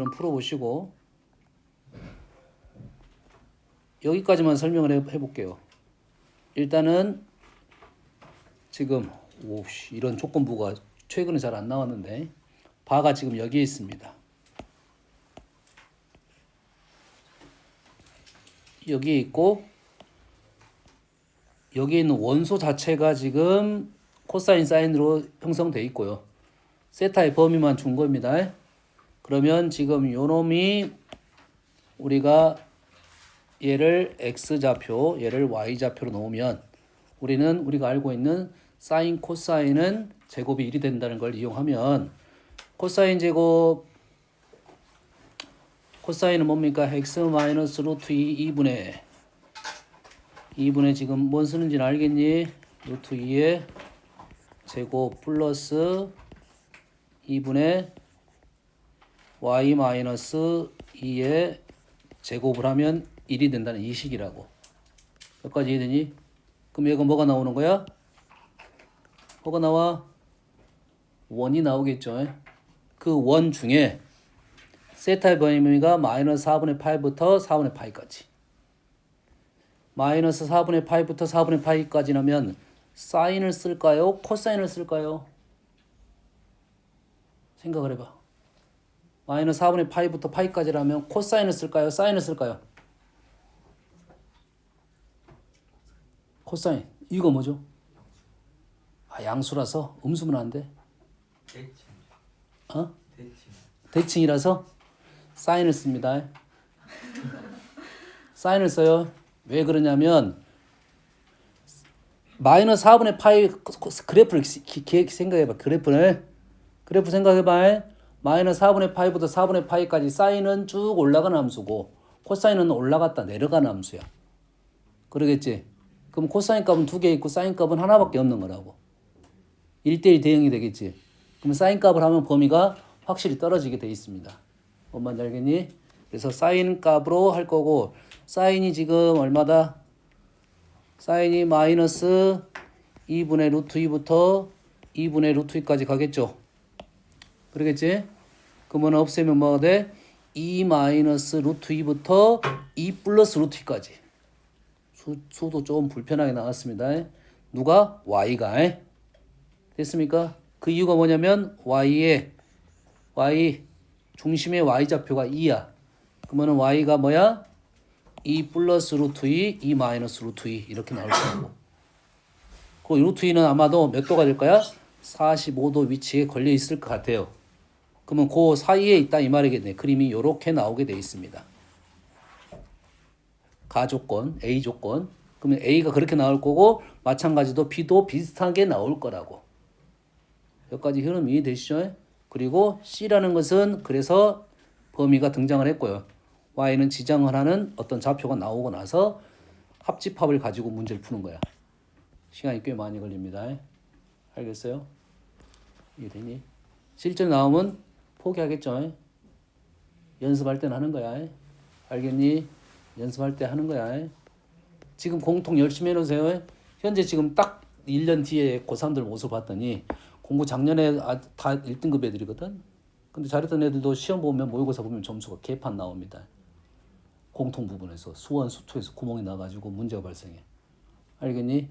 그럼 풀어보시고 여기까지만 설명을 해볼게요. 일단은 지금 이런 조건부가 최근에 잘 안 나왔는데 바가 지금 여기에 있습니다. 여기에 있고 여기에 있는 원소 자체가 지금 코사인 사인으로 형성되어 있고요. 세타의 범위만 준 겁니다. 그러면 지금 요 놈이 우리가 얘를 x좌표, 얘를 y좌표로 놓으면 우리가 알고 있는 사인 코사인은 제곱이 1이 된다는 걸 이용하면 코사인 제곱 코사인은 뭡니까? x 마이너스 루트 2분의 지금 뭔 쓰는지는 알겠니? 루트 2의 제곱 플러스 2분의 y 마이너스 2의 제곱을 하면 1이 된다는 이 식이라고. 여기까지 이해되니? 그럼 얘가 뭐가 나오는 거야? 뭐가 나와? 원이 나오겠죠. 그 원 중에 세타의 범위가 마이너스 4분의 파이부터 4분의 파이까지. 마이너스 4분의 파이부터 4분의 파이까지 나면 사인을 쓸까요? 코사인을 쓸까요? 생각을 해봐. 마이너스 4분의 파이부터 파이까지라면 코사인을 쓸까요? 사인을 쓸까요? 코사인. 이거 뭐죠? 양수라서 음수면 안 돼. 대칭이라서 사인을 씁니다. 사인을 써요. 왜 그러냐면 마이너스 4분의 파이 그래프를 생각해봐. 그래프 생각해봐. 마이너스 4분의 파이부터 4분의 파이까지 사인은 쭉 올라가는 함수고 코사인은 올라갔다 내려가는 함수야. 그러겠지? 그럼 코사인 값은 2개 있고 사인 값은 하나밖에 없는 거라고. 1대1 대응이 되겠지? 그럼 사인 값을 하면 범위가 확실히 떨어지게 돼 있습니다. 뭔 말인지 알겠니? 그래서 사인 값으로 할 거고 사인이 지금 얼마다? 사인이 마이너스 2분의 루트 2부터 2분의 루트 2까지 가겠죠? 그러겠지? 그러면 없애면 뭐가 돼? 2 마이너스 루트 2부터 2 플러스 루트 2까지. 수도 조금 불편하게 나왔습니다. 누가? y가. 됐습니까? 그 이유가 뭐냐면 y 중심의 y좌표가 2야. 그러면 y가 뭐야? 2 플러스 루트 2, 2 마이너스 루트 2 이렇게 나올 거고. 그 루트 2는 아마도 몇 도가 될 거야? 45도 위치에 걸려 있을 것 같아요. 그러면 그 사이에 있다 이 말이겠네. 그림이 이렇게 나오게 돼 있습니다. 가조건, A 조건. 그러면 A가 그렇게 나올 거고 마찬가지로 B도 비슷하게 나올 거라고. 여기까지 흐름 이해되시죠? 그리고 C라는 것은 그래서 범위가 등장을 했고요. Y는 지정을 하는 어떤 좌표가 나오고 나서 합집합을 가지고 문제를 푸는 거야. 시간이 꽤 많이 걸립니다. 알겠어요? 이해되니? 실제 나오면 포기하겠죠? 연습할 때는 하는 거야. 알겠니? 연습할 때 하는 거야. 지금 공통 열심히 해놓으세요. 현재 지금 딱 1년 뒤에 고3들 모습 봤더니 공부 작년에 다 1등급 애들이거든. 근데 잘했던 애들도 시험 보면 모의고사 보면 점수가 개판 나옵니다. 공통 부분에서 수원, 수투에서 구멍이 나가지고 문제가 발생해. 알겠니?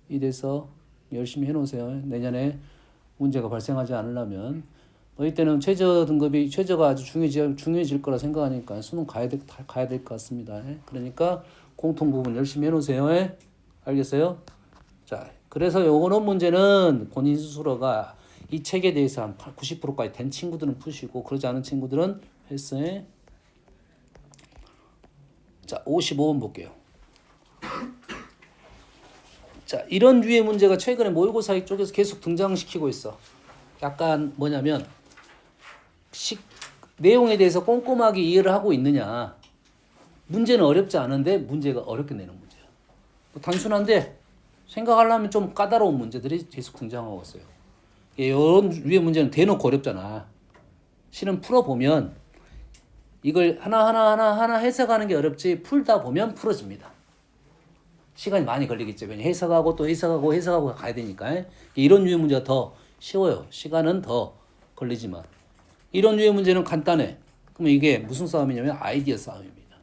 이래서 열심히 해놓으세요. 내년에 문제가 발생하지 않으려면 너희 때는 최저가 아주 중요해질 거라 생각하니까 수능 가야 될 것 같습니다. 그러니까 공통 부분 열심히 해놓으세요. 알겠어요? 자, 그래서 요거는 문제는 본인 스스로가 이 책에 대해서 한 90%까지 된 친구들은 푸시고 그러지 않은 친구들은 했어요. 자, 55번 볼게요. 자, 이런 류의 문제가 최근에 모의고사 쪽에서 계속 등장시키고 있어. 약간 뭐냐면 내용에 대해서 꼼꼼하게 이해를 하고 있느냐. 문제는 어렵지 않은데 문제가 어렵게 내는 문제야. 뭐 단순한데 생각하려면 좀 까다로운 문제들이 계속 등장하고 있어요. 이런 류의 문제는 대놓고 어렵잖아. 실은 풀어보면 이걸 하나하나 해석하는 게 어렵지 풀다 보면 풀어집니다. 시간이 많이 걸리겠죠. 왜냐면 해석하고 또 해석하고 가야 되니까. 이런 류의 문제가 더 쉬워요. 시간은 더 걸리지만. 이런 류의 문제는 간단해. 그러면 이게 무슨 싸움이냐면 아이디어 싸움입니다.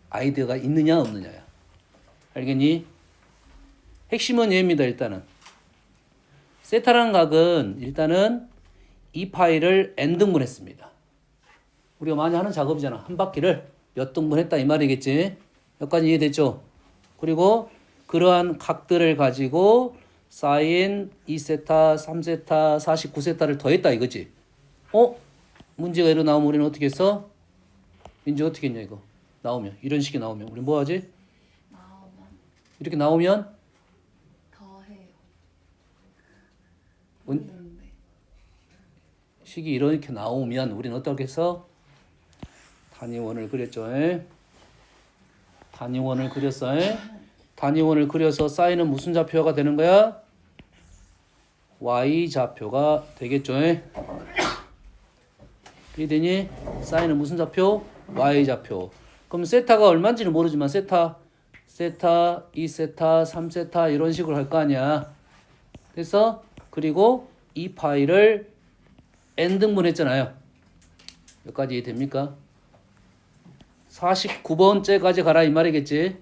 아이디어가 있느냐 없느냐야. 알겠니? 핵심은 얘입니다. 일단은 세타라는 각은 일단은 이 파이를 n등분했습니다. 우리가 많이 하는 작업이잖아. 한 바퀴를 몇 등분했다 이 말이겠지. 여기까지 이해됐죠? 그리고 그러한 각들을 가지고 사인 2세타, 3세타, 49세타를 더했다 이거지. 문제가 이러 나오면 우리는 어떻게 했어? 민지 어떻게 했냐 이거. 나오면 이런 식이 나오면 우리 뭐 하지? 나오면 이렇게 나오면 더해요. 은- 있는데 식이 이렇게 나오면 우리는 어떻게 했어? 단위원을 그렸죠. 단위원을 그렸어. 단위원을 그려서 사인은 무슨 좌표가 되는 거야? y 좌표가 되겠죠. 이해되니? 사인은 무슨 좌표? y 좌표. 그럼 세타가 얼마인지는 모르지만 세타, 2세타, 3세타 이런 식으로 할 거 아니야. 됐어? 그리고 이 파이를 n등분했잖아요. 여기까지 이해됩니까? 49번째까지 가라 이 말이겠지.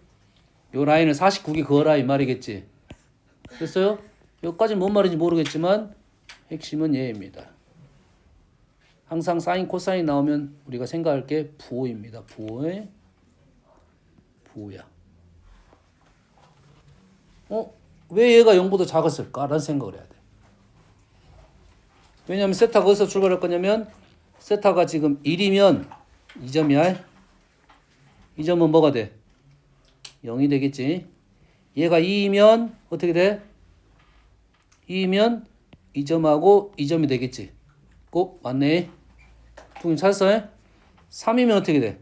요 라인을 49개 그어라 이 말이겠지. 됐어요? 여기까지는 뭔 말인지 모르겠지만 핵심은 얘입니다. 항상 사인 코사인 나오면 우리가 생각할 게 부호입니다. 부호야. 왜 얘가 0보다 작았을까라는 생각을 해야 돼. 왜냐하면 세타가 어디서 출발할 거냐면 세타가 지금 1이면 2점이야. 이 점은 뭐가 돼? 0이 되겠지. 얘가 2이면 어떻게 돼? 2이면 2점하고 2점이 되겠지. 꼭 맞네. 두 개 찾았어? 3이면 어떻게 돼?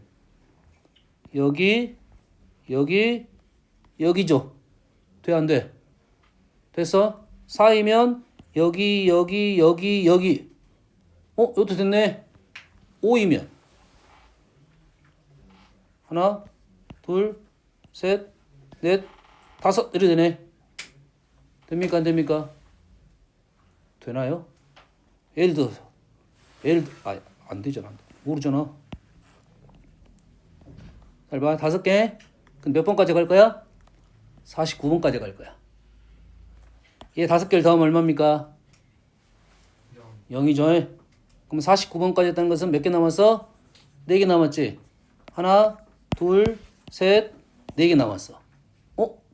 여기, 여기, 여기죠. 돼, 안 돼? 됐어? 4이면 여기, 여기, 여기, 여기. 이것도 됐네. 5이면 하나, 둘, 셋, 넷, 다섯 이렇게 되네. 됩니까? 안 됩니까? 되나요? 예를 들어서 안 되잖아. 모르잖아. 잘 봐. 5개. 그럼 몇 번까지 갈 거야? 49번까지 갈 거야. 얘 5개를 더하면 얼마입니까? 0이죠. 그럼 49번까지 했다는 것은 몇 개 남았어? 4개 남았지. 하나, 둘, 셋, 4개 남았어.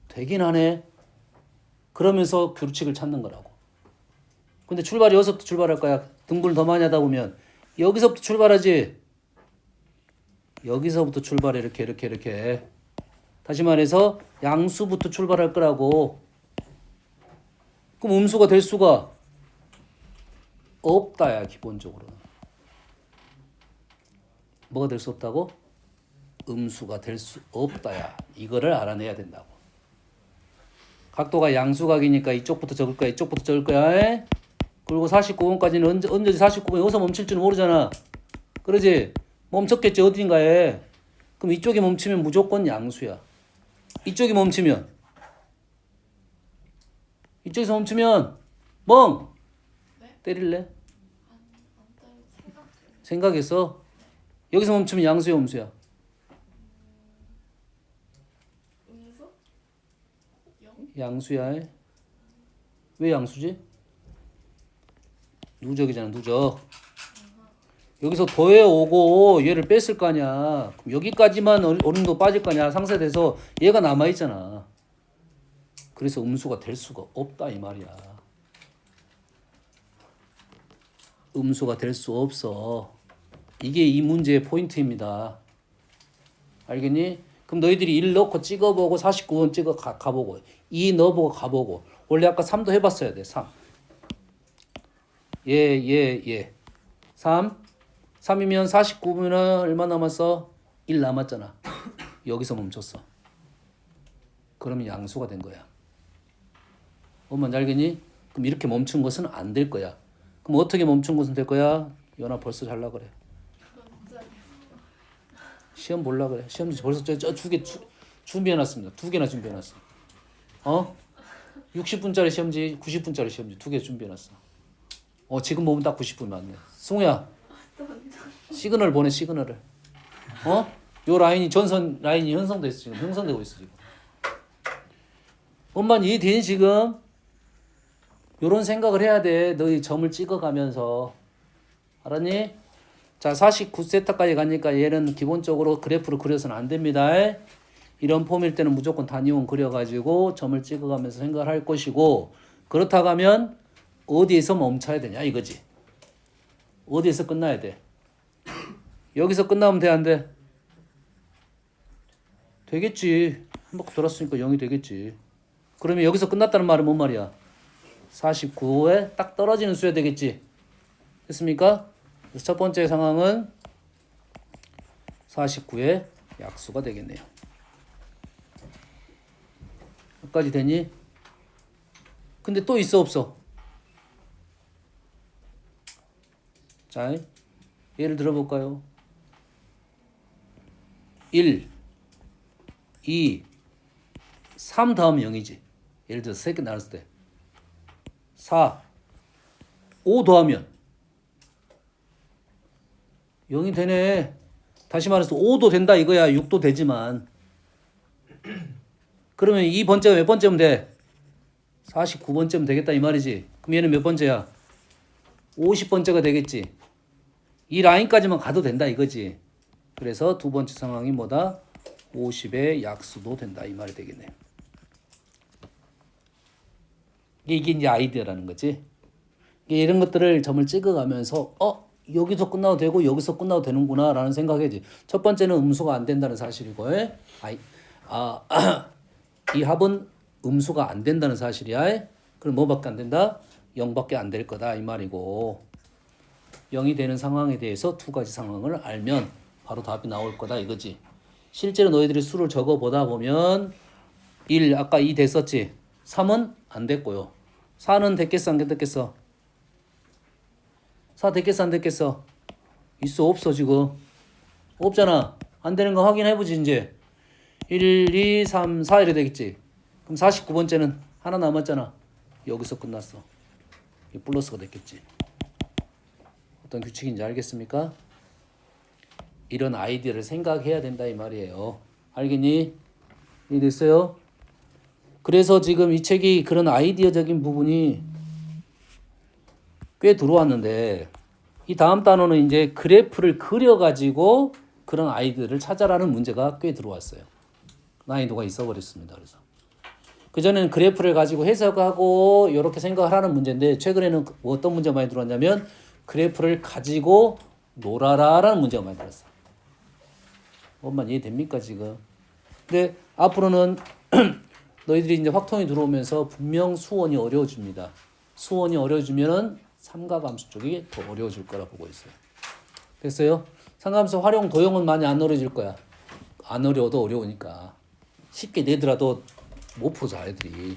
되긴 하네. 그러면서 규칙을 찾는 거라고. 근데 출발이 여기서부터 출발할 거야. 등분을 더 많이 하다 보면 여기서부터 출발하지. 여기서부터 출발해. 이렇게. 다시 말해서 양수부터 출발할 거라고. 그럼 음수가 될 수가 없다야. 기본적으로는. 뭐가 될 수 없다고? 음수가 될 수 없다야. 이거를 알아내야 된다고. 각도가 양수각이니까 이쪽부터 적을 거야. 이쪽부터 적을 거야. 그리고 49번까지는 언제지 49번 여기서 멈출 줄 모르잖아. 그러지? 멈췄겠지 어딘가에. 그럼 이쪽이 멈추면 무조건 양수야. 이쪽이 멈추면 이쪽에서 멈추면 멍! 때릴래? 안 따로 생각했어? 여기서 멈추면 양수야 음수야? 음수? 양수야. 왜 양수지? 누적이잖아 누적. 여기서 더해 오고 얘를 뺐을 거 아니야. 그럼 여기까지만 어느 정도 빠질 거 아니야. 상쇄돼서 얘가 남아있잖아. 그래서 음수가 될 수가 없다 이 말이야. 음수가 될 수 없어. 이게 이 문제의 포인트입니다. 알겠니? 그럼 너희들이 1 넣고 찍어보고 49번 찍어 가보고 2 넣어보고 가보고. 원래 아까 3도 해봤어야 돼. 3. 예. 3이면 49분은 얼마 남았어? 1 남았잖아. 여기서 멈췄어. 그러면 양수가 된 거야. 뭔지 알겠니? 그럼 이렇게 멈춘 것은 안 될 거야. 그럼 어떻게 멈춘 것은 될 거야? 연아 벌써 잘라 그래. 시험 볼라 그래. 시험지 벌써 저 2개 준비해놨습니다. 2개나 준비해놨어. 60분짜리 시험지, 90분짜리 시험지 2개 준비해놨어. 지금 보면 딱 90분 맞네. 승우야, 시그널 보내, 시그널을. 요 라인이 전선 라인이 형성돼 있어, 지금 형성되고 있어 지금. 엄마 이해되니 지금? 요런 생각을 해야 돼. 너희 점을 찍어가면서. 알았니? 자, 49세타까지 가니까 얘는 기본적으로 그래프를 그려서는 안 됩니다. 이런 폼일 때는 무조건 단위원 그려가지고 점을 찍어가면서 생각을 할 것이고, 그렇다고 하면 어디에서 멈춰야 되냐 이거지. 어디에서 끝나야 돼? 여기서 끝나면 돼, 안 돼? 되겠지. 한 바퀴 돌았으니까 0이 되겠지. 그러면 여기서 끝났다는 말은 뭔 말이야? 49에 딱 떨어지는 수야 되겠지. 됐습니까? 그래서 첫 번째 상황은 49의 약수가 되겠네요. 여기까지 되니? 근데 또 있어 없어? 자, 예를 들어볼까요? 1, 2, 3 다음 0이지. 예를 들어서 3개 나눴을 때 4, 5 더하면 0이 되네. 다시 말해서 5도 된다 이거야. 6도 되지만. 그러면 이 번째가 몇 번째면 돼? 49번째면 되겠다 이 말이지. 그럼 얘는 몇 번째야? 50번째가 되겠지. 이 라인까지만 가도 된다 이거지. 그래서 두 번째 상황이 뭐다? 50의 약수도 된다 이 말이 되겠네. 이게 이제 아이디어라는 거지. 이런 것들을 점을 찍어가면서 여기서 끝나도 되고 여기서 끝나도 되는구나 라는 생각이지. 첫 번째는 음수가 안 된다는 사실이고, 이 합은 음수가 안 된다는 사실이야. 그럼 뭐밖에 안 된다? 0밖에 안 될 거다 이 말이고, 0이 되는 상황에 대해서 두 가지 상황을 알면 바로 답이 나올 거다 이거지. 실제로 너희들이 수를 적어보다 보면 1 아까 2 됐었지. 3은 안 됐고요. 4는 됐겠어 안 됐겠어? 4 됐겠어 안 됐겠어? 있어 없어 지금? 없잖아. 안 되는 거 확인해보지 이제. 1, 2, 3, 4 이래 되겠지. 그럼 49번째는 하나 남았잖아. 여기서 끝났어. 이 플러스가 됐겠지. 어떤 규칙인지 알겠습니까? 이런 아이디어를 생각해야 된다 이 말이에요. 알겠니? 이해됐어요? 그래서 지금 이 책이 그런 아이디어적인 부분이 꽤 들어왔는데, 이 다음 단어는 이제 그래프를 그려가지고 그런 아이디어를 찾아라는 문제가 꽤 들어왔어요. 난이도가 있어버렸습니다. 그래서 그전에는 그래프를 가지고 해석하고 이렇게 생각을 하는 문제인데, 최근에는 어떤 문제가 많이 들어왔냐면 그래프를 가지고 놀아라라는 문제가 많이 들었어. 엄마 이해됩니까 지금? 근데 앞으로는 너희들이 이제 확통이 들어오면서 분명 수원이 어려워집니다. 수원이 어려워지면은 삼가함수 쪽이 더 어려워질 거라 보고 있어요. 됐어요? 삼가함수 활용 도형은 많이 안 어려워질 거야. 안 어려워도 어려우니까. 쉽게 내더라도 못 푸자 애들이.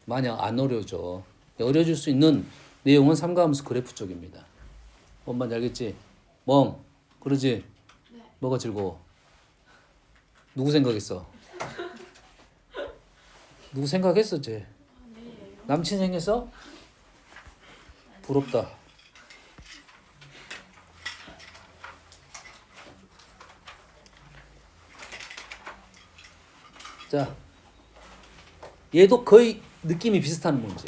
마냥 안 어려워져. 어려워질 수 있는 내용은 삼가함수 그래프 쪽입니다. 뭔지 알겠지? 멍. 그러지? 네. 뭐가 즐거워? 누구 생각했어? 누구 생각했어 쟤? 남친 생겼어? 부럽다. 자, 얘도 거의 느낌이 비슷한 문제.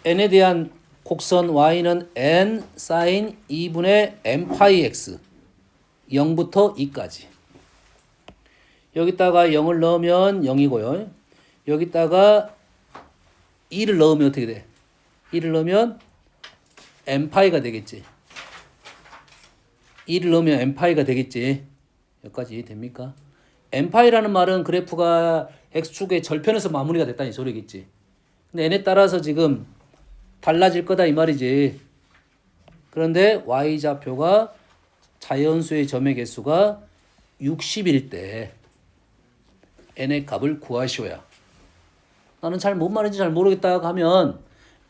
n에 대한 곡선 y는 n sin 2분의 n 파이 x 0부터 2까지. 여기다가 0을 넣으면 0이고요. 여기다가 2를 넣으면 어떻게 돼? 2를 넣으면 n파이가 되겠지. 2를 넣으면 n파이가 되겠지. 여기까지 이해됩니까? n파이라는 말은 그래프가 x축의 절편에서 마무리가 됐다는 소리겠지. 근데 n에 따라서 지금 달라질 거다 이 말이지. 그런데 y좌표가 자연수의 점의 개수가 60일 때 n의 값을 구하시오야. 나는 잘 뭔 말인지 잘 모르겠다 하면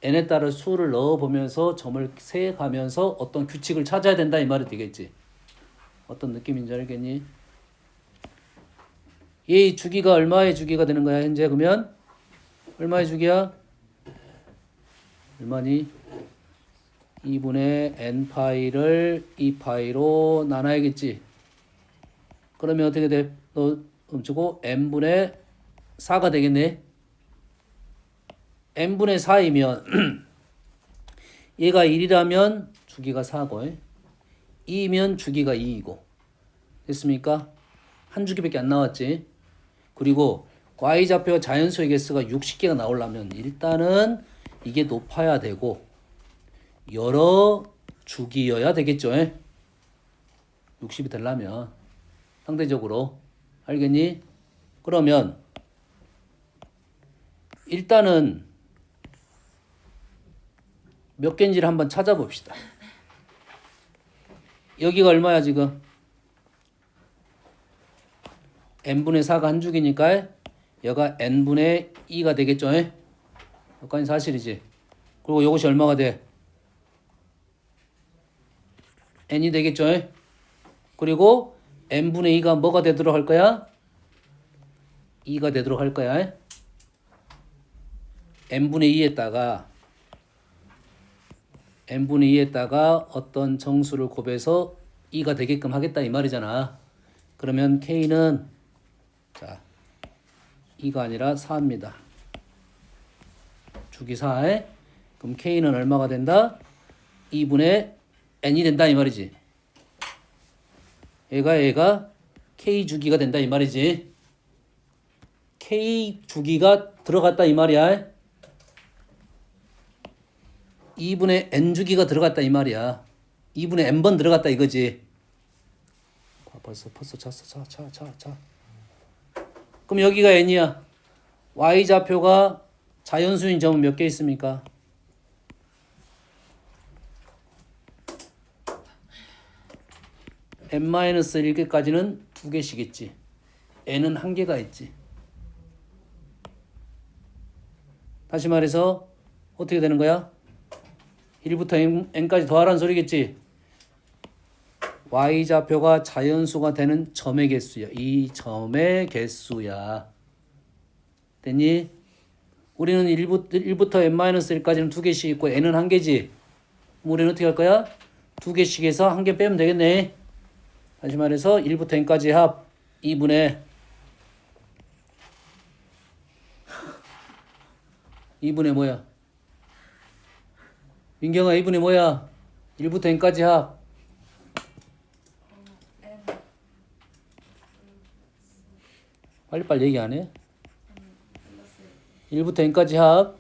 n에 따라 수를 넣어보면서 점을 세가면서 어떤 규칙을 찾아야 된다 이 말이 되겠지. 어떤 느낌인지 알겠니? 얘 주기가 얼마의 주기가 되는 거야 현재? 그러면 얼마의 주기야? 얼마니? 2분의 n파이를 2파이로 나눠야겠지. 그러면 어떻게 돼? 멈추고 n분의 4가 되겠네. n분의 4이면 얘가 1이라면 주기가 4고 2이면 주기가 2이고 됐습니까? 한 주기밖에 안 나왔지. 그리고 y좌표와 자연수의 개수가 60개가 나오려면 일단은 이게 높아야 되고 여러 주기여야 되겠죠. 60이 되려면 상대적으로 알겠니? 그러면 일단은 몇 개인지를 한번 찾아봅시다. 여기가 얼마야 지금? n분의 4가 한 주기니까 여가 n분의 2가 되겠죠. 여기까지 사실이지. 그리고 이것이 얼마가 돼? n이 되겠죠. 그리고 n분의 2가 뭐가 되도록 할 거야? 2가 되도록 할 거야. n분의 2에다가 어떤 정수를 곱해서 2가 되게끔 하겠다 이 말이잖아. 그러면 k는 자 2가 아니라 4입니다. 주기 4에 그럼 k는 얼마가 된다? 2분의 n이 된다 이 말이지. 얘가 k 주기가 된다 이 말이지. k 주기가 들어갔다 이 말이야. 2분의 n 주기가 들어갔다 이 말이야. 2분의 n번 들어갔다 이거지. 벌써 찼어. 차. 그럼 여기가 n이야. y좌표가 자연수인 점은 몇 개 있습니까? n-1개까지는 2개씩 있지. n은 1개가 있지. 다시 말해서 어떻게 되는 거야? 1부터 n까지 더하라는 소리겠지. y좌표가 자연수가 되는 점의 개수야. 이 점의 개수야. 됐니? 우리는 1부터 n-1까지는 2개씩 있고 n은 1개지. 그럼 우리는 어떻게 할 거야? 2개씩 해서 1개 빼면 되겠네. 다시 말해서 1부터 n까지 합 2분의 뭐야? 민경아 2분의 뭐야? 1부터 n까지 합 N 빨리빨리 얘기 안 해? 플러스 1부터 n까지 합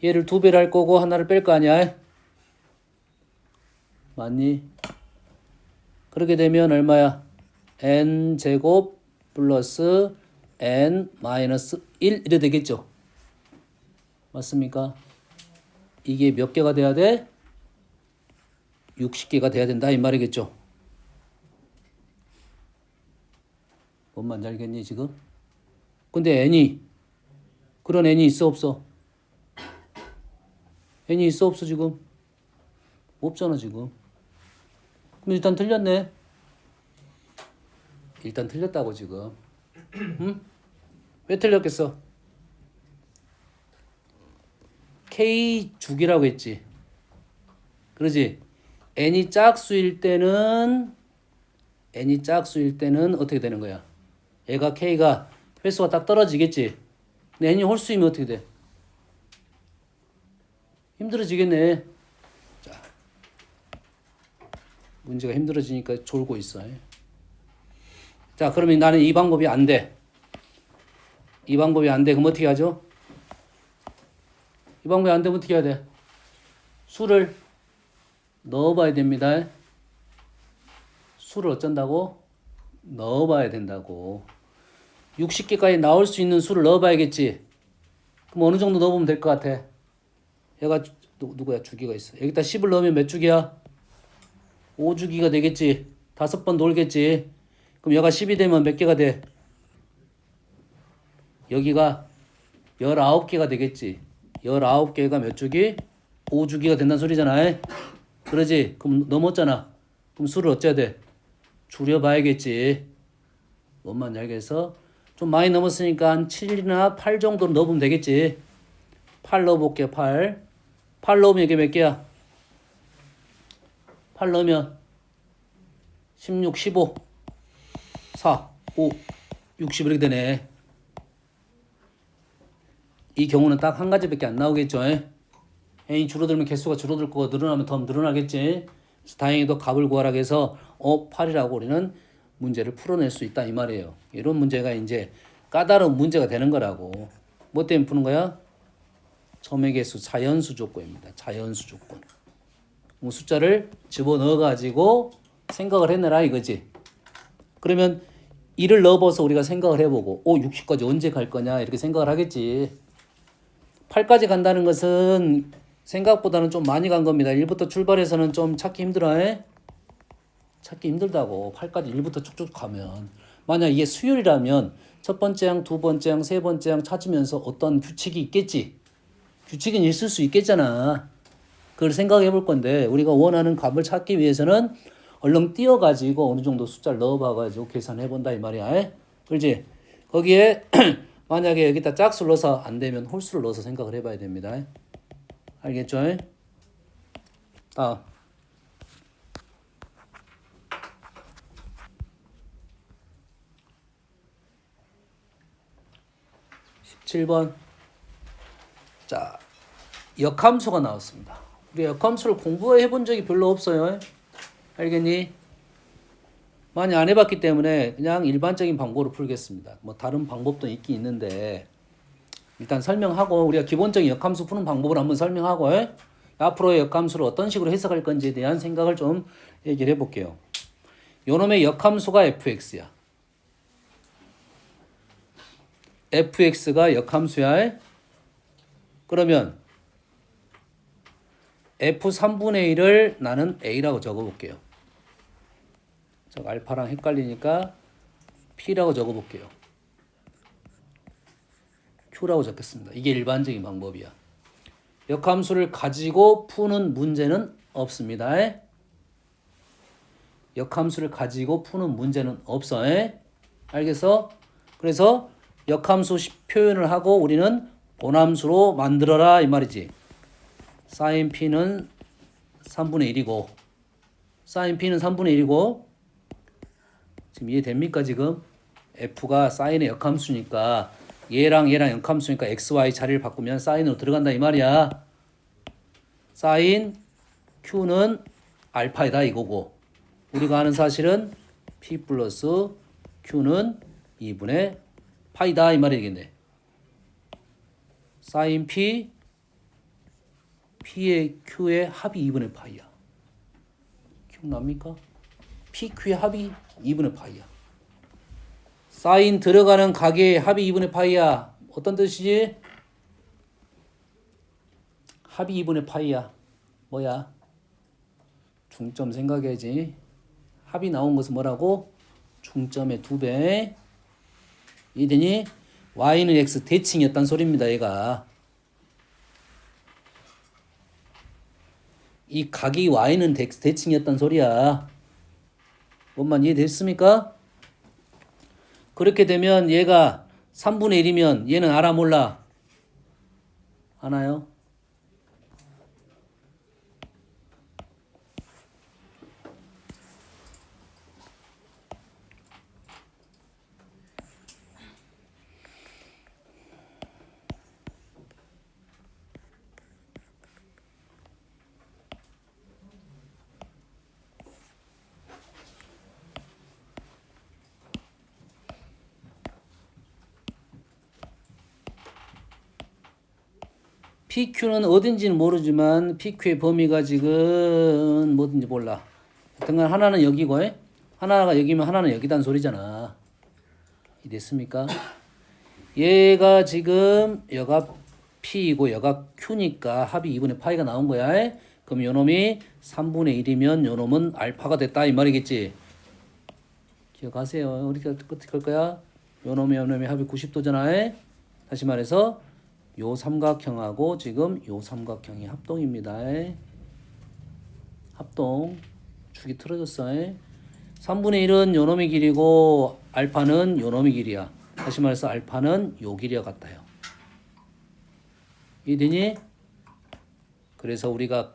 얘를 2배를 할 거고 하나를 뺄 거 아니야? 맞니? 그렇게 되면 얼마야? n제곱 플러스 n 마이너스 1 이래 되겠죠? 맞습니까? 이게 몇 개가 돼야 돼? 60개가 돼야 된다 이 말이겠죠? 뭔 말인지 알겠니 지금? 근데 n이 그런 n이 있어 없어? n이 있어 없어 지금? 없잖아 지금. 그럼 일단 틀렸네. 일단 틀렸다고 지금. 응? 왜 틀렸겠어? K 주기라고 했지. 그러지? n이 짝수일 때는 어떻게 되는 거야? 얘가 K가 횟수가 딱 떨어지겠지. 근데 n이 홀수이면 어떻게 돼? 힘들어지겠네. 자, 문제가 힘들어지니까 졸고 있어. 자, 그러면 나는 이 방법이 안 돼. 이 방법이 안 돼. 그럼 어떻게 하죠? 이 방법이 안 되면 어떻게 해야 돼? 수를 넣어봐야 됩니다. 수를 어쩐다고? 넣어봐야 된다고. 60개까지 나올 수 있는 수를 넣어봐야겠지. 그럼 어느 정도 넣어보면 될 것 같아? 얘가 누구야? 주기가 있어. 여기다 10을 넣으면 몇 주기야? 5주기가 되겠지. 5번 돌겠지. 그럼 얘가 10이 되면 몇 개가 돼? 여기가 19개가 되겠지. 19개가 몇 주기? 5주기가 된다는 소리잖아. 그러지? 그럼 넘었잖아. 그럼 수를 어째야 돼? 줄여봐야겠지. 뭔 말인지 알겠어? 좀 많이 넘었으니까 한 7이나 8 정도로 넣어보면 되겠지. 8 넣어볼게. 8 넣으면 이게 몇 개야? 8 넣으면 16, 15, 4, 5, 60 이렇게 되네. 이 경우는 딱 한 가지밖에 안 나오겠죠. n이 줄어들면 개수가 줄어들 거고 늘어나면 더 늘어나겠지. 그래서 다행히도 값을 구하라 해서 8이라고 우리는 문제를 풀어낼 수 있다 이 말이에요. 이런 문제가 이제 까다로운 문제가 되는 거라고. 뭐 때문에 푸는 거야? 점의 개수 자연수 조건입니다. 자연수 조건. 뭐 숫자를 집어넣어 가지고 생각을 해내라 이거지. 그러면 1을 넣어봐서 우리가 생각을 해보고 60까지 언제 갈 거냐 이렇게 생각을 하겠지. 8까지 간다는 것은 생각보다는 좀 많이 간 겁니다. 1부터 출발해서는 좀 찾기 힘들어. 찾기 힘들다고. 8까지 1부터 쭉쭉 가면. 만약 이게 수열이라면 첫 번째 항, 두 번째 항, 세 번째 항 찾으면서 어떤 규칙이 있겠지. 규칙은 있을 수 있겠잖아. 그걸 생각해 볼 건데 우리가 원하는 값을 찾기 위해서는 얼른 띄어가지고 어느 정도 숫자를 넣어봐가지고 계산해 본다 이 말이야. 그렇지? 거기에 만약에 여기다 짝수를 넣어서 안 되면 홀수를 넣어서 생각을 해봐야 됩니다. 알겠죠? 다음 17번. 자, 역함수가 나왔습니다. 우리 역함수를 공부해 본 적이 별로 없어요. 알겠니? 많이 안 해봤기 때문에 그냥 일반적인 방법으로 풀겠습니다. 뭐 다른 방법도 있긴 있는데 일단 설명하고 우리가 기본적인 역함수 푸는 방법을 한번 설명하고 앞으로의 역함수를 어떤 식으로 해석할 건지에 대한 생각을 좀 얘기를 해볼게요. 요놈의 역함수가 fx야. fx가 역함수야. 그러면 f 3분의 1을 나는 a라고 적어볼게요. 저 알파랑 헷갈리니까 p라고 적어볼게요. q라고 적겠습니다. 이게 일반적인 방법이야. 역함수를 가지고 푸는 문제는 없습니다. 역함수를 가지고 푸는 문제는 없어. 알겠어? 그래서 역함수 표현을 하고 우리는 본함수로 만들어라 이 말이지. sin p는 3분의 1이고 sin p는 3분의 1이고 지금 이해됩니까 지금? f가 sin의 역함수니까 얘랑 역함수니까 xy 자리를 바꾸면 sin으로 들어간다 이 말이야. sin q는 알파이다 이거고 우리가 아는 사실은 p 플러스 q는 2분의 파이다 이 말이겠네. sin p p의 q의 합이 2분의 파이야. 기억납니까? p q의 합이 2분의 파이야. sin 들어가는 각의 합이 2분의 파이야. 어떤 뜻이지? 합이 2분의 파이야. 뭐야? 중점 생각해야지. 합이 나온 것은 뭐라고? 중점의 2배. 이되니 y는 x 대칭이었단 소리입니다. 얘가. 이 각이 y는 대칭이었단 소리야. 뭔만 이해됐습니까? 그렇게 되면 얘가 3분의 1이면 얘는 알아 몰라? 아나요? PQ는 어딘지는 모르지만 PQ의 범위가 지금 뭐든지 몰라. 하여튼간 하나는 여기고 하나가 여기면 하나는 여기단 소리잖아. 이해됐습니까? 얘가 지금 여가 P이고 여가 Q니까 합이 2분의 파이가 나온 거야. 그럼 요놈이 3분의 1이면 요놈은 알파가 됐다 이 말이겠지. 기억하세요. 우리가 어떻게 할 거야? 요놈이 합이 90도잖아. 다시 말해서 요 삼각형하고 지금 요 삼각형이 합동입니다. 합동. 축이 틀어졌어. 3분의 1은 요놈의 길이고 알파는 요놈의 길이야. 다시 말해서 알파는 요 길이와 같아요. 이해되니? 그래서 우리가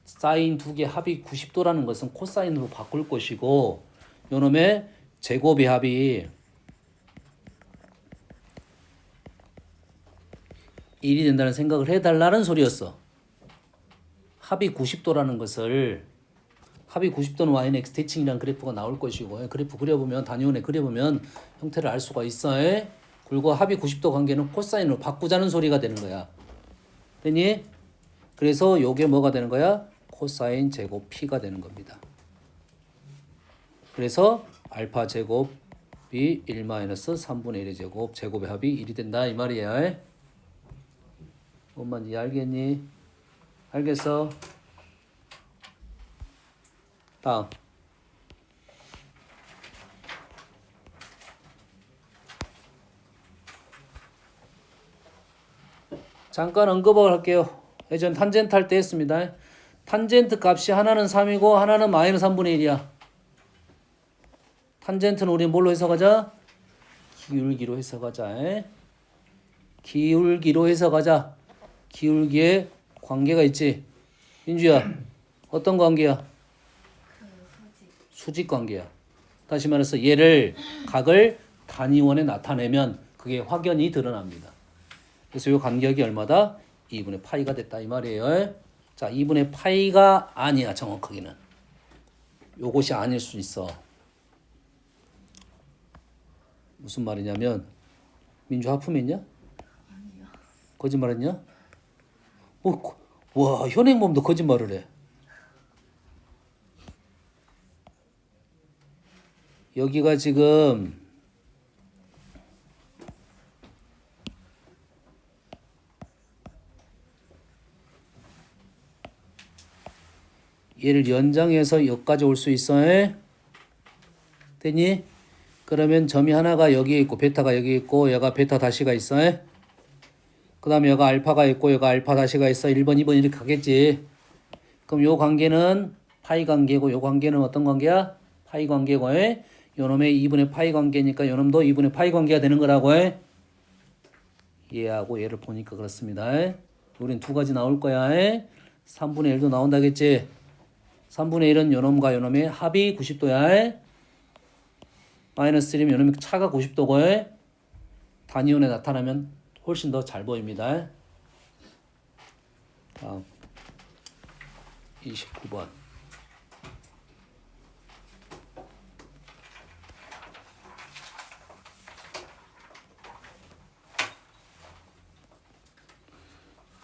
사인 두 개 합이 90도라는 것은 코사인으로 바꿀 것이고 요놈의 제곱의 합이 1이 된다는 생각을 해달라는 소리였어. 합이 90도라는 것을 합이 90도는 y는 x 대칭이라는 그래프가 나올 것이고 그래프 그려보면 단위원에 그려보면 형태를 알 수가 있어. 그리고 합이 90도 관계는 코사인으로 바꾸자는 소리가 되는 거야. 됐니? 그래서 요게 뭐가 되는 거야? 코사인 제곱 p가 되는 겁니다. 그래서 알파 제곱이 1 마이너스 3분의 1의 제곱 제곱의 합이 1이 된다 이 말이야. 엄마 니 알겠니? 알겠어? 다음 잠깐 언급을 할게요. 예전 탄젠트 할 때 했습니다. 탄젠트 값이 하나는 3이고 하나는 마이너스 3분의 1이야. 탄젠트는 우리 뭘로 해석하자? 기울기로 해석하자. 기울기로 해석하자. 기울기에 관계가 있지. 민주야, 어떤 관계야? 그 소지. 수직 관계야. 다시 말해서 얘를 각을 단위원에 나타내면 그게 확연히 드러납니다. 그래서 이 간격이 얼마다? 2분의 파이가 됐다 이 말이에요. 자, 2분의 파이가 아니야 정확하게는. 요것이 아닐 수 있어. 무슨 말이냐면 민주 하품했냐? 아니요. 거짓말했냐? 와 현행범도 거짓말을 해. 여기가 지금 얘를 연장해서 여기까지 올 수 있어. 됐니? 그러면 점이 하나가 여기에 있고 베타가 여기 있고 얘가 베타 다시가 있어. 그 다음에 얘가 알파가 있고 얘가 알파 다시가 있어. 1번 2번 이렇게 가겠지. 그럼 요 관계는 파이 관계고 요 관계는 어떤 관계야? 파이 관계고 요놈의 2분의 파이 관계니까 요놈도 2분의 파이 관계가 되는 거라고. 얘하고 얘를 보니까 그렇습니다. 우린 두 가지 나올 거야. 3분의 1도 나온다겠지. 3분의 1은 요놈과 요놈의 합이 90도야. 마이너스 1이면 요놈의 차가 90도고 단위원에 나타나면 훨씬 더 잘 보입니다. 다음 29번.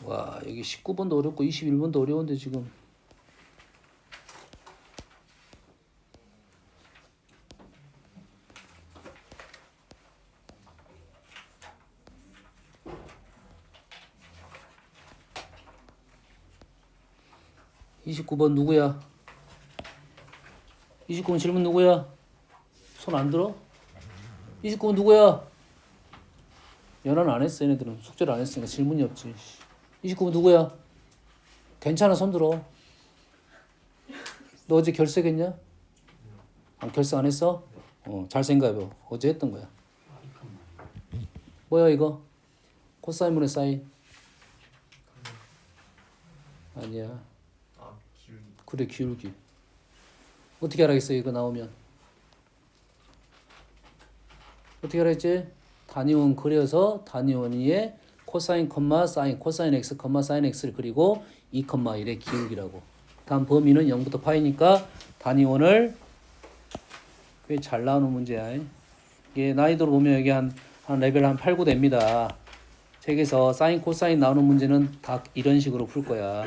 와 여기 19번도 어렵고 21번도 어려운데 지금. (29번) 누구야? 29번 질문 누구야? 손 안 들어? 29번 누구야? 연화는 안 했어. 얘네들은 숙제를 안 했으니까 질문이 없지. 29번 누구야? 괜찮아 손 들어. 너 어제 결석했냐? 결석 안 했어? 잘 생각해봐. 어제 했던 거야. 뭐야 이거? 코사인분의 사인? 아니야. 그래 기울기. 어떻게 알아겠어 이거 나오면? 어떻게 알았지? 단위원 그려서 단위원 위에 코사인 컴마 사인 코사인 x 컴마 사인 x를 그리고 2 컴마 1의 기울기라고. 다음 범위는 0부터 파이니까 단위원을 꽤 잘 나오는 문제야. 이게 난이도로 보면 여기 한 레벨 한 8, 9 됩니다. 책에서 사인 코사인 나오는 문제는 다 이런 식으로 풀 거야.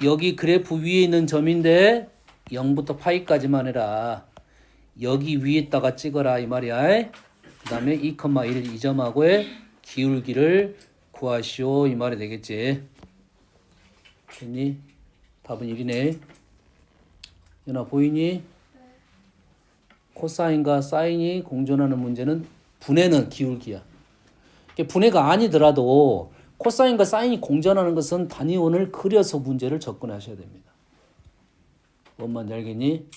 여기 그래프 위에 있는 점인데 0부터 파이까지만 해라. 여기 위에다가 찍어라 이 말이야. 그 다음에 2,1 이 점하고의 기울기를 구하시오 이 말이 되겠지. 됐니? 답은 1이네. 연아 보이니? 코사인과 사인이 공존하는 문제는 분해는 기울기야. 분해가 아니더라도 코사인과 사인이 공존하는 것은 단위원을 그려서 문제를 접근하셔야 됩니다. 뭔 말인지 알겠니?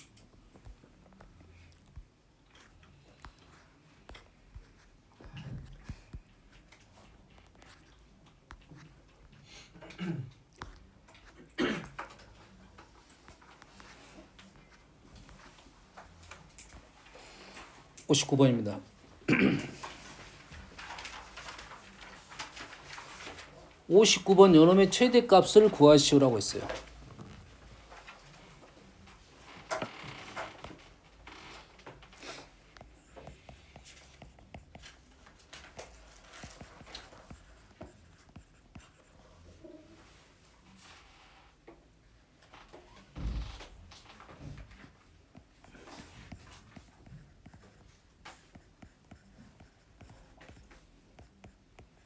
59번입니다. 59번 요놈의 최대값을 구하시오라고 했어요.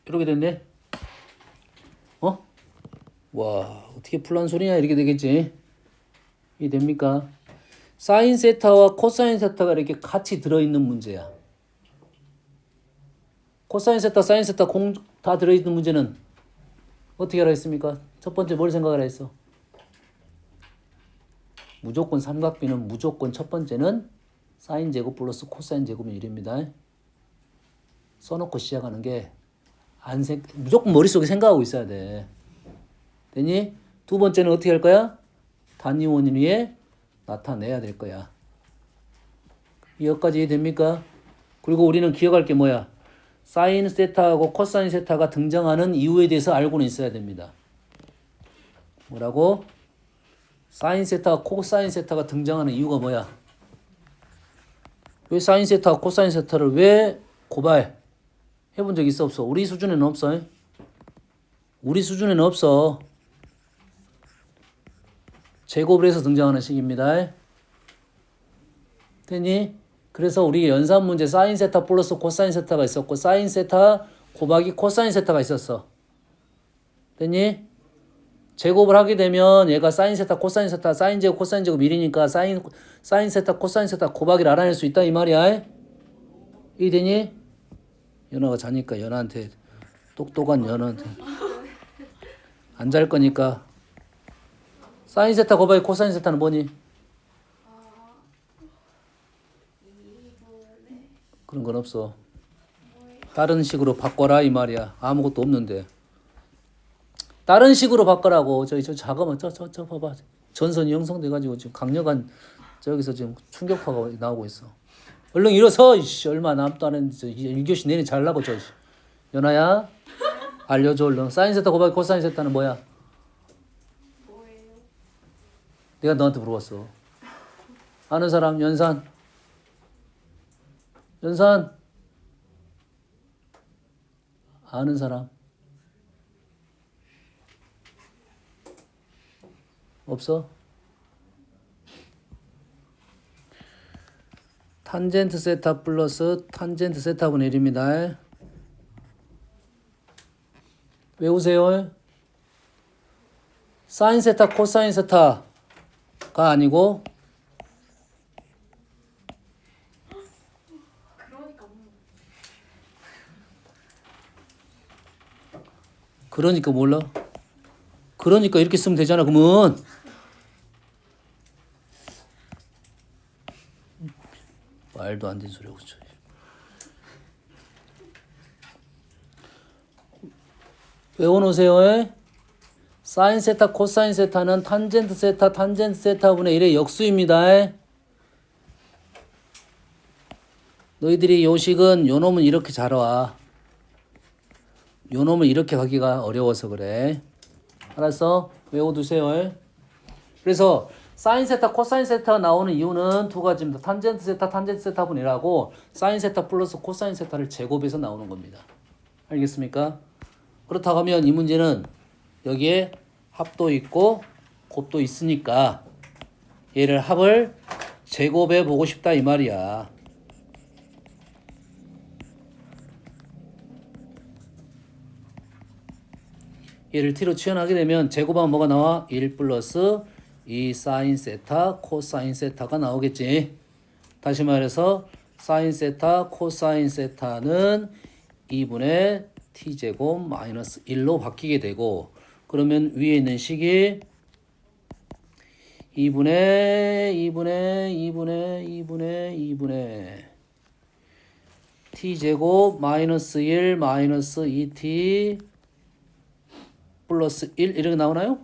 이렇게 됐네. 어? 와, 어떻게 풀란 소리냐 이렇게 되겠지. 이게 됩니까? 사인 세타와 코사인 세타가 이렇게 같이 들어있는 문제야. 코사인 세타, 사인 세타 공 다 들어있는 문제는 어떻게 하라 했습니까? 첫 번째 뭘 생각하라 했어? 무조건 삼각비는 무조건 첫 번째는 사인 제곱 플러스 코사인 제곱이 1입니다. 써놓고 시작하는 게 무조건 머릿속에 생각하고 있어야 돼. 되니? 두 번째는 어떻게 할 거야? 단위 원인 위에 나타내야 될 거야. 여기까지 됩니까? 그리고 우리는 기억할 게 뭐야? 사인 세타하고 코사인 세타가 등장하는 이유에 대해서 알고는 있어야 됩니다. 뭐라고? 사인 세타와 코사인 세타가 등장하는 이유가 뭐야? 왜 사인 세타와 코사인 세타를 왜 고발 해본 적 있어 없어? 우리 수준에는 없어. 우리 수준에는 없어. 제곱을 해서 등장하는 식입니다. 되니? 그래서 우리 연산 문제 사인 세타 플러스 코사인 세타가 있었고 사인 세타 곱하기 코사인 세타가 있었어. 되니? 제곱을 하게 되면 얘가 사인 세타 코사인 세타 사인 제곱 코사인 제곱 1이니까 사인 세타 코사인 세타 곱하기를 알아낼 수 있다 이 말이야. 이 되니? 연아가 자니까 연아한테 똑똑한 연아한테 안 잘 거니까 사인 세타 곱하기 코사인 세타는 뭐니? 그런 건 없어. 다른 식으로 바꿔라 이 말이야. 아무것도 없는데. 다른 식으로 바꿔라고. 저 잠깐만 저 봐봐. 전선이 형성돼 가지고 지금 강력한 저기서 지금 충격파가 나오고 있어. 얼른 일어서. 이씨, 얼마 남도 안 했는데 1교시 내내 잘라고 저. 연아야 알려줘 얼른. 사인 세타 곱하기 코사인 세타는 뭐야? 뭐예요? 내가 너한테 물어봤어. 아는 사람 연산. 연산 아는 사람 없어? 탄젠트 세타 플러스 탄젠트 세타분의 1입니다. 외우세요. 사인 세타 코사인 세타가 아니고 그러니까 몰라? 그러니까 이렇게 쓰면 되잖아 그러면. 말도 안 되는 소리 하고 있어. 외워놓으세요. 사인 세타 코사인 세타는 탄젠트 세타 탄젠트 세타분의 1의 역수입니다. 너희들이 요식은 요놈은 이렇게 잘 와. 요놈을 이렇게 가기가 어려워서 그래. 알았어? 외워두세요. 그래서 사인 세타 코사인 세타가 나오는 이유는 두 가지입니다. 탄젠트 세타 탄젠트 세타분의 1하고 사인 세타 플러스 코사인 세타를 제곱해서 나오는 겁니다. 알겠습니까? 그렇다고 하면 이 문제는 여기에 합도 있고 곱도 있으니까 얘를 합을 제곱해 보고 싶다 이 말이야. 얘를 t로 치환하게 되면 제곱하면 뭐가 나와? 1 플러스 2 사인 세타 코사인 세타가 나오겠지. 다시 말해서 사인 세타 코사인 세타는 2분의 t제곱 마이너스 1로 바뀌게 되고 그러면 위에 있는 식이 2분의 t제곱 마이너스 1 마이너스 2t 플러스 1 이렇게 나오나요?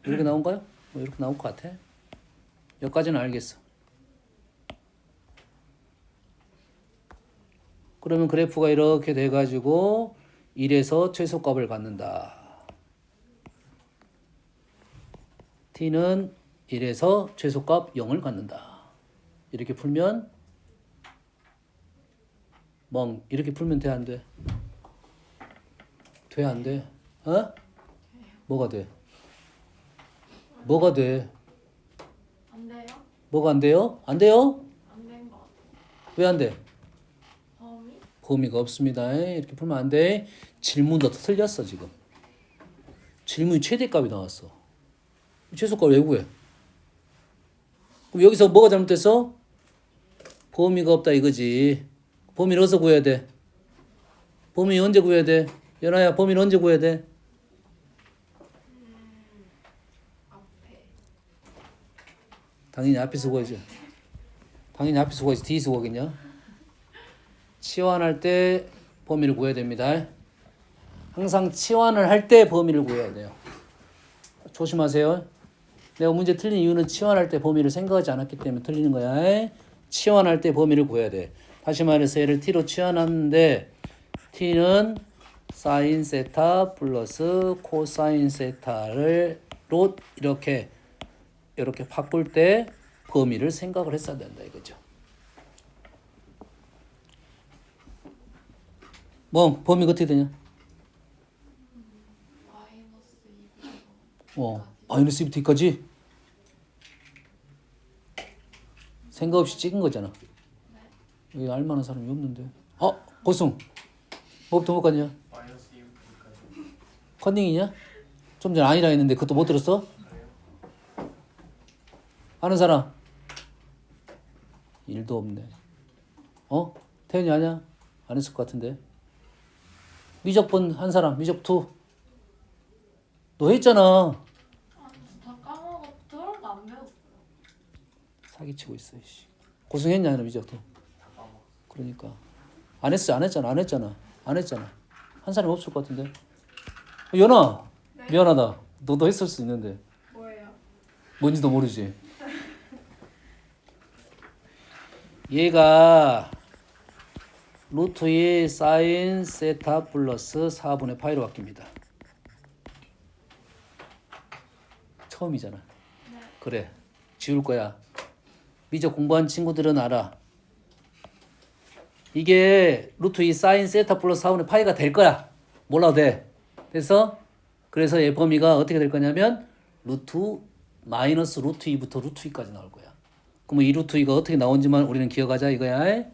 이렇게 나온가요? 뭐 이렇게 나올 것 같아. 여기까지는 알겠어. 그러면 그래프가 이렇게 돼가지고 1에서 최소값을 갖는다. t는 1에서 최소값 0을 갖는다. 이렇게 풀면 이렇게 풀면 돼, 안 돼? 돼, 안 돼? 어? 뭐가 돼? 뭐가 돼? 안 돼요? 뭐가 안 돼요? 안 돼요? 안 된 거 같아요. 왜 안 돼? 범위? 범위가 없습니다. 이렇게 풀면 안 돼. 질문도 틀렸어, 지금. 질문이 최대값이 나왔어. 최소값 왜 구해? 그럼 여기서 뭐가 잘못됐어? 범위가 없다 이거지. 범위를 어디서 구해야 돼? 범위 언제 구해야 돼? 연아야, 범위는 언제 구해야 돼? 앞에. 당연히 앞에서 구해야지. 당연히 앞에서 구해야지. 뒤에서 구하겠냐? 치환할 때 범위를 구해야 됩니다. 항상 치환을 할 때 범위를 구해야 돼요. 조심하세요. 내가 문제 틀린 이유는 치환할 때 범위를 생각하지 않았기 때문에 틀리는 거야. 치환할 때 범위를 구해야 돼. 다시 말해서 얘를 t로 치환하는데 t는 사인 세타 플러스 코사인 세타를 로 이렇게 바꿀 때 범위를 생각을 했어야 된다 이거죠. 범위가 어떻게 되냐? 마이너스 2부터까지 생각 없이 찍은 거잖아. 여기 알만한 사람이 없는데. 고승. 뭐부터 못 갔냐? 마이너스 2부터까지. 컨닝이냐? 좀 전에 아니라 했는데 그것도 못 들었어? 아는 사람? 1도 없네. 태연이 아냐? 안 했을 것 같은데. 미적분 한 사람, 미적2. 너 했잖아. 아니, 다 까먹었어. 그런 거 안 배웠어요. 사기치고 있어. 씨. 고생했냐, 너 미적2. 그러니까. 안 했잖아. 한 사람이 없을 것 같은데. 연아, 네? 미안하다. 너도 했을 수 있는데. 뭐예요? 뭔지도 모르지. 얘가 루트 2 사인 세타 플러스 4분의 파이로 바뀝니다. 처음이잖아. 네. 그래. 지울 거야. 미적 공부한 친구들은 알아. 이게 루트 2 사인 세타 플러스 4분의 파이가 될 거야. 몰라도 돼. 그래서 얘 범위가 어떻게 될 거냐면 루트 마이너스 루트 2부터 루트 2까지 나올 거야. 그러면 이 루트 2가 어떻게 나온지만 우리는 기억하자 이거야.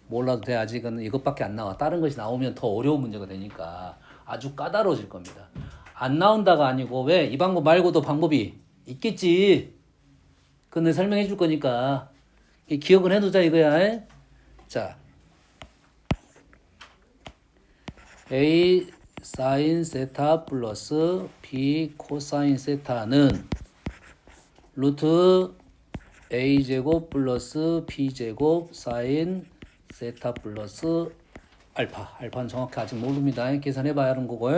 몰라도 돼. 아직은 이것밖에 안 나와. 다른 것이 나오면 더 어려운 문제가 되니까 아주 까다로워질 겁니다. 안 나온다가 아니고 왜? 이 방법 말고도 방법이 있겠지. 그건 내가 설명해 줄 거니까 기억은 해두자 이거야. 자, A 사인 세타 플러스 B 코사인 세타는 루트 A 제곱 플러스 B 제곱 사인 세타 플러스 알파는 정확히 아직 모릅니다. 계산해봐야 하는 거고.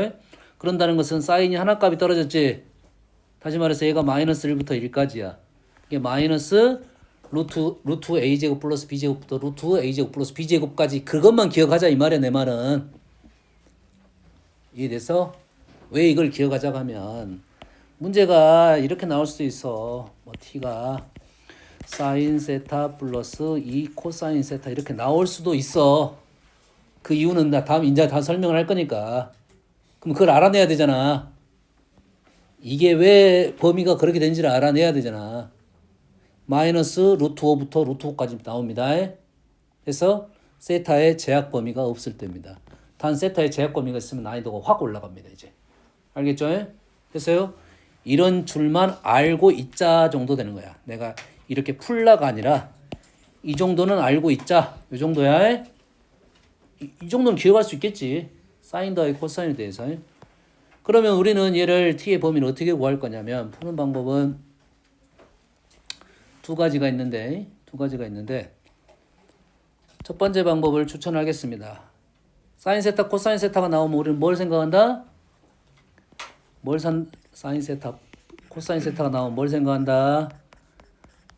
그런다는 것은 사인이 하나 값이 떨어졌지. 다시 말해서 얘가 마이너스 1부터 1까지야. 이게 마이너스 루트 A 제곱 플러스 B 제곱부터 루트 A 제곱 플러스 B 제곱까지 그것만 기억하자 이 말이야 내 말은. 이해돼서? 왜 이걸 기억하자고 하면 문제가 이렇게 나올 수도 있어. t가 사인 세타 플러스 2 코사인 세타 이렇게 나올 수도 있어. 그 이유는 나 이제 다 설명을 할 거니까. 그럼 그걸 알아내야 되잖아. 이게 왜 범위가 그렇게 된지를 알아내야 되잖아. 마이너스 루트 5부터 루트 5까지 나옵니다. 그래서 세타의 제약 범위가 없을 때입니다. 단 세타의 제약 범위가 있으면 난이도가 확 올라갑니다. 이제 알겠죠? 그래서요 이런 줄만 알고 있자 정도 되는 거야. 내가 이렇게 풀라가 아니라 이 정도는 알고 있자. 이 정도야. 이 정도는 기억할 수 있겠지. 사인 더하기 코사인에 대해서. 그러면 우리는 얘를 t의 범위를 어떻게 구할 거냐면 푸는 방법은 두 가지가 있는데 첫 번째 방법을 추천하겠습니다. 사인 세타 코사인 세타가 나오면 우리는 뭘 생각한다? 사인 세타 코사인 세타가 나오면 뭘 생각한다?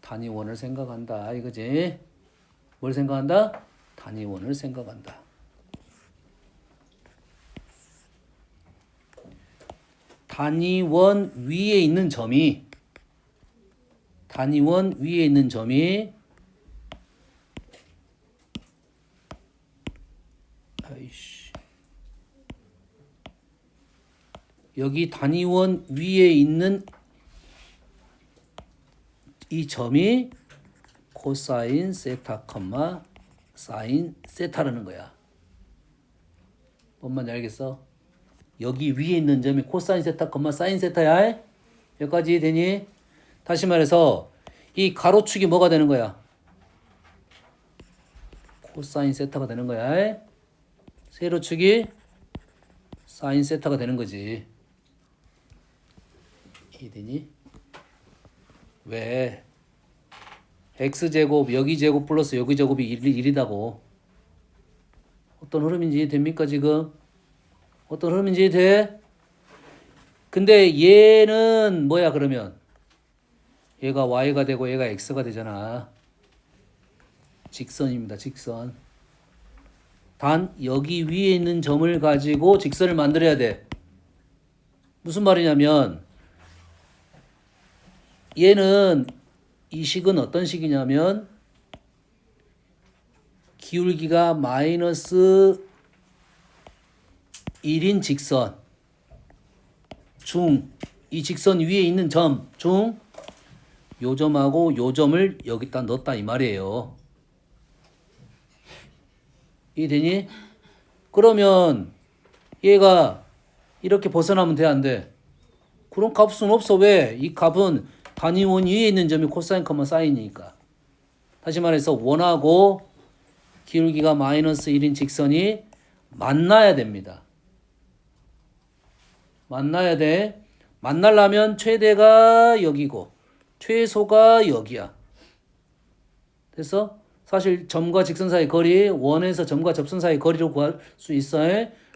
단위원을 생각한다 이거지. 뭘 생각한다? 단위원을 생각한다. 단위원 위에 있는 점이 아이씨. 여기 단위원 위에 있는 이 점이 코사인 세타, 사인 세타라는 거야. 뭔 말인지 알겠어? 여기 위에 있는 점이 코사인 세타, 사인 세타야. 여기까지 되니? 다시 말해서 이 가로축이 뭐가 되는 거야? 코사인 세타가 되는 거야. 세로축이 사인 세타가 되는 거지. 이해되니? 왜? x제곱 여기 제곱 플러스 여기 제곱이 1이다고. 어떤 흐름인지 이해됩니까 지금? 어떤 흐름인지 이해돼? 근데 얘는 뭐야 그러면? 얘가 y가 되고 얘가 x가 되잖아. 직선입니다. 직선. 단 여기 위에 있는 점을 가지고 직선을 만들어야 돼. 무슨 말이냐면 얘는 이 식은 어떤 식이냐면 기울기가 마이너스 1인 직선 중, 이 직선 위에 있는 점 중 요 점하고 요 점을 여기다 넣었다 이 말이에요. 이해되니? 그러면 얘가 이렇게 벗어나면 돼 안 돼? 그런 값은 없어. 왜? 이 값은 단위원 위에 있는 점이 코사인, 사인이니까. 다시 말해서 원하고 기울기가 마이너스 1인 직선이 만나야 됩니다. 만나야 돼. 만나려면 최대가 여기고 최소가 여기야. 됐어? 사실 점과 직선 사이 거리, 원에서 점과 접선 사이 거리를 구할 수 있어.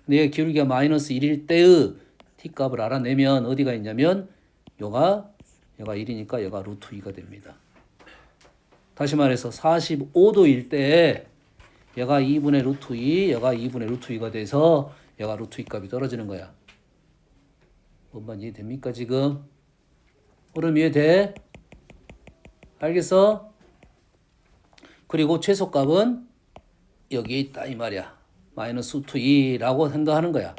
근데 기울기가 마이너스 1일 때의 t값을 알아내면 어디가 있냐면 얘가 1이니까 얘가 루트 2가 됩니다. 다시 말해서 45도일 때 얘가 2분의 루트 2, 얘가 2분의 루트 2가 돼서 얘가 루트 2 값이 떨어지는 거야. 뭔 이해됩니까 지금? 흐름 이해돼? 알겠어? 그리고 최소값은 여기 있다 이 말이야. 마이너스 루트 2라고 생각하는 거야.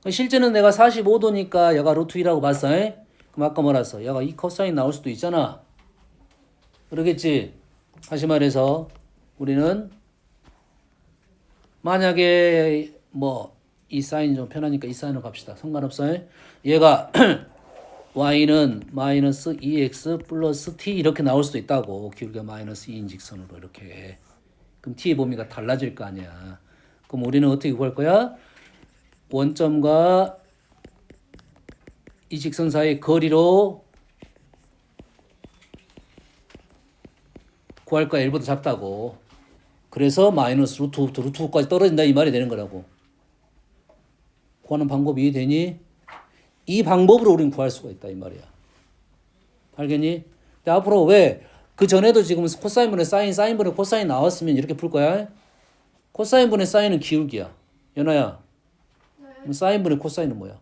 실제는 내가 45도니까 얘가 루트 2라고 봤어. 그럼 아까 뭐라서 얘가 이 코사인 나올 수도 있잖아. 그러겠지? 다시 말해서 우리는 만약에 뭐 이 사인이 좀 편하니까 이 사인으로 갑시다. 상관없어. 얘가 y는 마이너스 2x 플러스 t 이렇게 나올 수도 있다고. 기울기가 마이너스 2인 직선으로 이렇게. 그럼 t의 범위가 달라질 거 아니야. 그럼 우리는 어떻게 구할 거야? 원점과 이 직선 사이의 거리로 구할 거야. 1보다 작다고. 그래서 마이너스 루트 5부터 루트 5까지 떨어진다 이 말이 되는 거라고. 구하는 방법이 이해되니? 이 방법으로 우리는 구할 수가 있다 이 말이야. 알겠니? 근데 앞으로 왜 그 전에도 지금 코사인분의 사인, 사인분의 코사인 나왔으면 이렇게 풀 거야. 코사인분의 사인은 기울기야. 연아야. 네. 사인분의 코사인은 뭐야?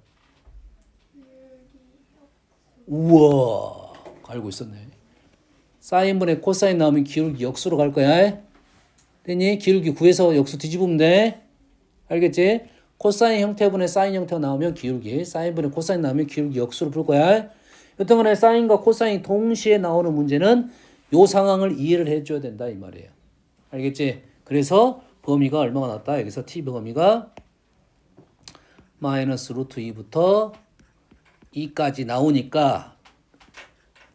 우와, 알고 있었네. 사인분의 코사인 나오면 기울기 역수로 갈 거야. 됐니? 기울기 구해서 역수 뒤집으면 돼. 알겠지? 코사인 형태분의 사인 형태가 나오면 기울기, 사인분의 코사인 나오면 기울기 역수로 풀 거야. 여튼간에 사인과 코사인이 동시에 나오는 문제는 요 상황을 이해를 해줘야 된다 이 말이에요. 알겠지? 그래서 범위가 얼마가 나왔다? 여기서 t 범위가 마이너스 루트 2부터 2까지 나오니까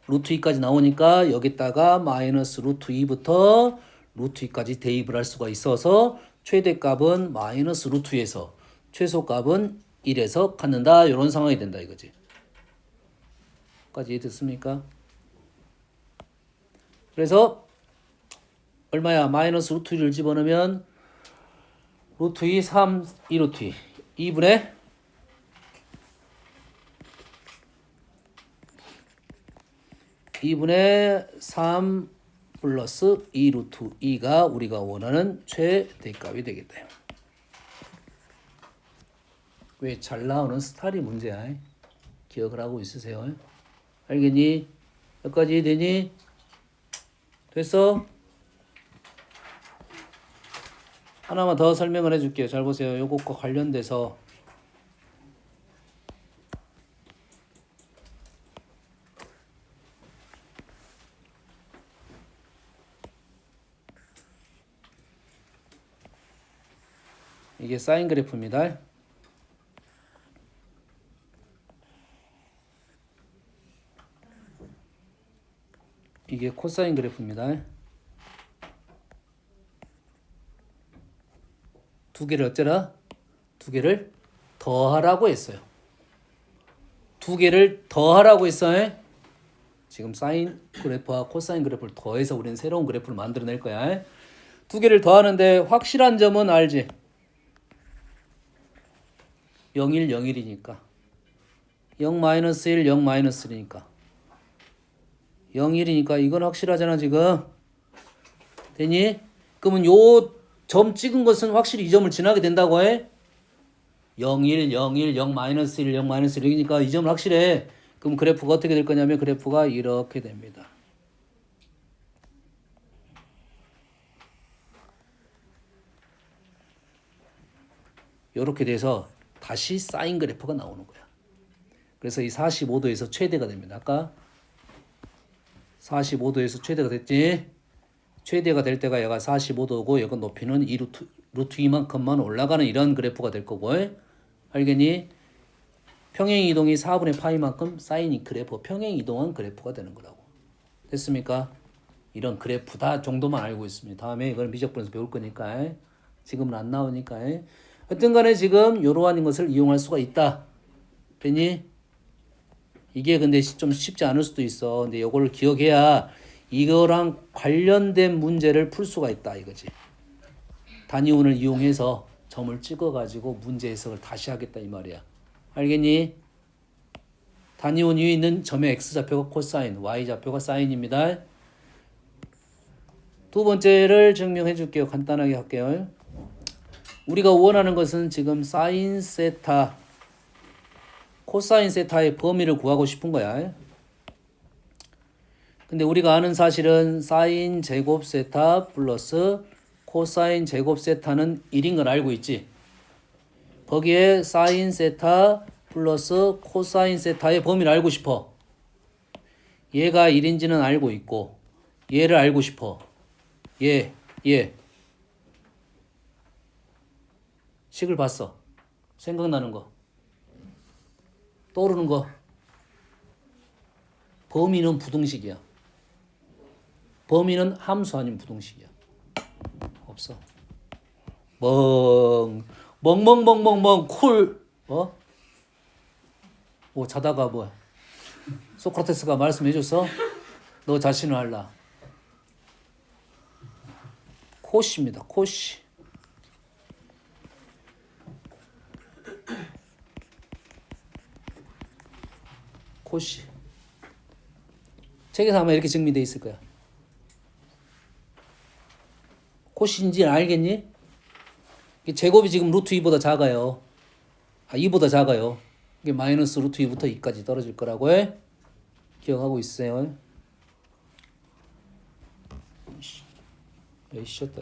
루트 2까지 나오니까 여기다가 마이너스 루트 2부터 루트 2까지 대입을 할 수가 있어서 최대값은 마이너스 루트 2에서 최소값은 1에서 갖는다. 이런 상황이 된다 이거지. 까지 이해됐습니까? 그래서 얼마야? 마이너스 루트 2를 집어넣으면 루트 2, 3, 2 루트 2 2분의 2분의 3 플러스 2 루트 2가 우리가 원하는 최대값이 되겠다. 왜 잘 나오는 스타일이 문제야? 기억을 하고 있으세요? 알겠니? 여기까지 되니? 됐어? 하나만 더 설명을 해줄게요. 잘 보세요. 요것과 관련돼서 이게 사인 그래프입니다. 이게 코사인 그래프입니다. 두 개를 어쩌라? 두 개를 더하라고 했어요. 두 개를 더하라고 했어요. 지금 사인 그래프와 코사인 그래프를 더해서 우리는 새로운 그래프를 만들어낼 거야. 두 개를 더하는데 확실한 점은 알지? 0, 1, 0, 1이니까 0, 마이너스 1, 0, 마이너스 1이니까 0, 1이니까 이건 확실하잖아 지금. 되니? 그러면 요 점 찍은 것은 확실히 이 점을 지나게 된다고 해? 0, 1, 0, 1, 0, 마이너스 1, 0, 마이너스 1이니까 이 점은 확실해. 그럼 그래프가 어떻게 될 거냐면 그래프가 이렇게 됩니다. 이렇게 돼서 다시 사인 그래프가 나오는 거야. 그래서 이 45도에서 최대가 됩니다. 아까 45도에서 최대가 됐지? 최대가 될 때가 얘가 45도고 얘가 높이는 2 루트 2만큼만 올라가는 이런 그래프가 될 거고. 알겠니? 평행 이동이 4분의 파이만큼 사인 그래프, 평행 이동한 그래프가 되는 거라고. 됐습니까? 이런 그래프다 정도만 알고 있습니다. 다음에 이걸 미적분에서 배울 거니까. 지금은 안 나오니까. 하여튼 간에 지금 이러한 것을 이용할 수가 있다. 됐니? 이게 근데 좀 쉽지 않을 수도 있어. 근데 이거를 기억해야 이거랑 관련된 문제를 풀 수가 있다 이거지. 단위원을 이용해서 점을 찍어가지고 문제 해석을 다시 하겠다 이 말이야. 알겠니? 단위원 위에 있는 점의 x좌표가 코사인, y좌표가 사인입니다. 두 번째를 증명해 줄게요. 간단하게 할게요. 우리가 원하는 것은 지금 사인 세타, 코사인 세타의 범위를 구하고 싶은 거야. 근데 우리가 아는 사실은 사인 제곱 세타 플러스 코사인 제곱 세타는 1인 걸 알고 있지. 거기에 사인 세타 플러스 코사인 세타의 범위를 알고 싶어. 얘가 1인지는 알고 있고 얘를 알고 싶어. 얘 식을 봤어. 생각나는 거. 떠오르는 거. 범위는 부등식이야. 범위는 함수 아닌 부등식이야. 없어. 멍멍멍멍멍 쿨. 뭐 자다가 뭐야? 소크라테스가 말씀해줬어? 너 자신을 알라. 코시입니다. 코시. 코시. 책에서 아마 이렇게 증명되어 있을 거야. 코시인지 알겠니? 제곱이 지금 루트 2보다 작아요. 2보다 작아요. 이게 마이너스 루트 2부터 2까지 떨어질 거라고 해. 기억하고 있어요. 에이, 쉬었다.